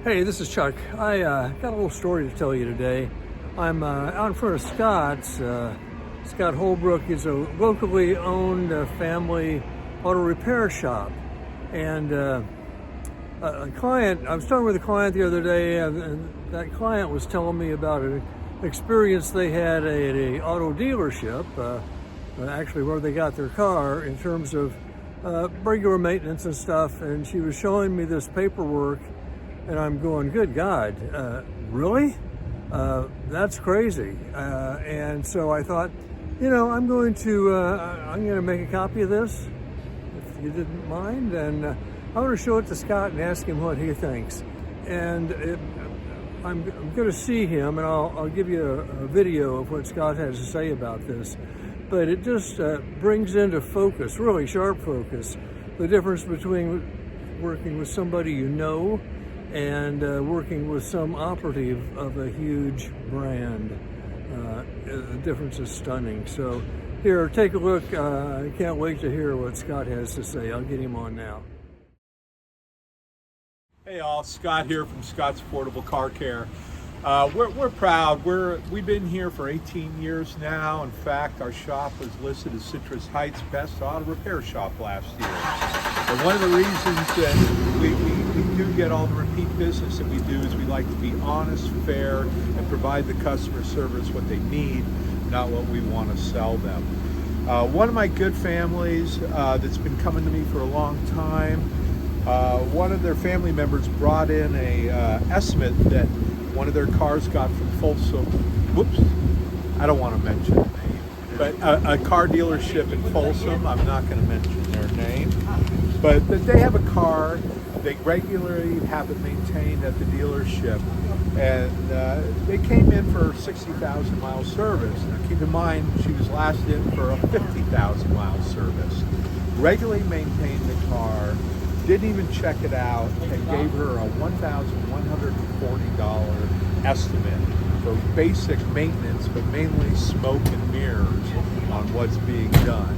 Hey, this is Chuck. I got a little story to tell you today. I'm out in front of Scott's. Scott Holbrook is a locally owned family auto repair shop. And a client, I was talking with a client the other day, and that client was telling me about an experience they had at a auto dealership, actually where they got their car, in terms of regular maintenance and stuff. And she was showing me this paperwork. And I'm going, good God, really? That's crazy. And so I thought, I'm going to make a copy of this, if you didn't mind. And I'm going to show it to Scott and ask him what he thinks. And I'm going to see him, and I'll give you a video of what Scott has to say about this. But it just brings into focus, really sharp focus, the difference between working with somebody you know and working with some operative of a huge brand. The difference is stunning. So here, take a look. I can't wait to hear what Scott has to say. I'll get him on now. Hey all, Scott here from Scott's Affordable Car Care. We're proud. We've been here for 18 years now. In fact, our shop was listed as Citrus Heights Best Auto Repair Shop last year. And one of the reasons that we do get all the repeat business that we do is we like to be honest, fair, and provide the customer service what they need, not what we want to sell them. One of my good families that's been coming to me for a long time, one of their family members brought in a estimate that one of their cars got from Folsom. Whoops, I don't want to mention the name, but a car dealership in Folsom. I'm not going to mention their name, but they have a car. They regularly have it maintained at the dealership, and they came in for 60,000 mile service. Now keep in mind, she was last in for a 50,000 mile service. Regularly maintained the car. Didn't even check it out, and gave her a $1,140 estimate for basic maintenance, but mainly smoke and mirrors on what's being done.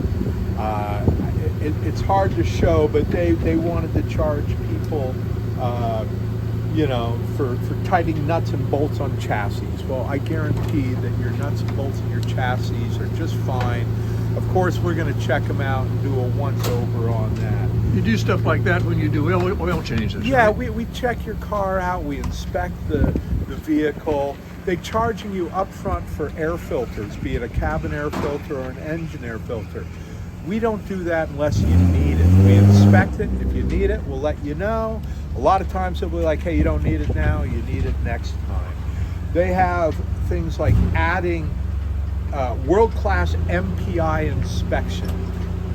It's hard to show, but they wanted to charge people, for tightening nuts and bolts on chassis. Well, I guarantee that your nuts and bolts in your chassis are just fine. Of course, we're going to check them out and do a once-over on that. You do stuff like that when you do oil changes, yeah, right? we check your car out. We inspect the vehicle. They're charging you up front for air filters, be it a cabin air filter or an engine air filter. We don't do that unless you need it. We inspect it. If you need it, we'll let you know. A lot of times it'll be like, hey, you don't need it now, you need it next time. They have things like adding world-class MPI inspection.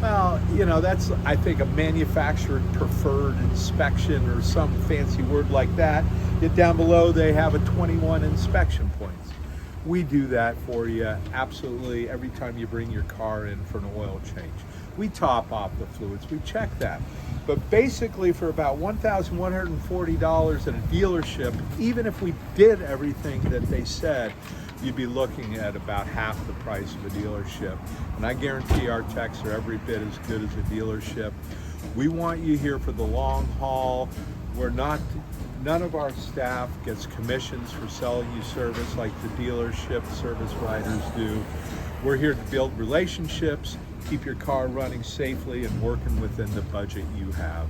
Well, that's, I think, a manufacturer preferred inspection or some fancy word like that. Yet down below they have a 21 inspection points. We do that for you absolutely every time you bring your car in for an oil change. We top off the fluids, we check that. But basically for about $1,140 at a dealership, even if we did everything that they said, you'd be looking at about half the price of a dealership. And I guarantee our techs are every bit as good as a dealership. We want you here for the long haul. None of our staff gets commissions for selling you service like the dealership service riders do. We're here to build relationships, keep your car running safely and working within the budget you have.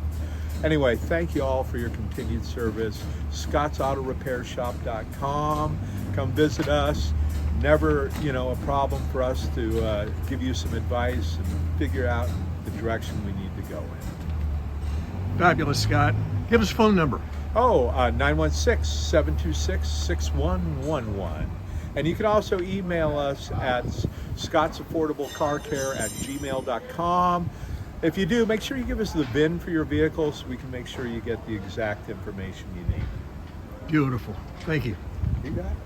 Anyway, thank you all for your continued service. ScottsAutoRepairShop.com. Come visit us. Never, a problem for us to give you some advice and figure out the direction we need to go in. Fabulous, Scott. Give us a phone number. 916-726-6111. And you can also email us at scottsaffordablecarcare@gmail.com. If you do, make sure you give us the VIN for your vehicle so we can make sure you get the exact information you need. Beautiful. Thank you. You got it.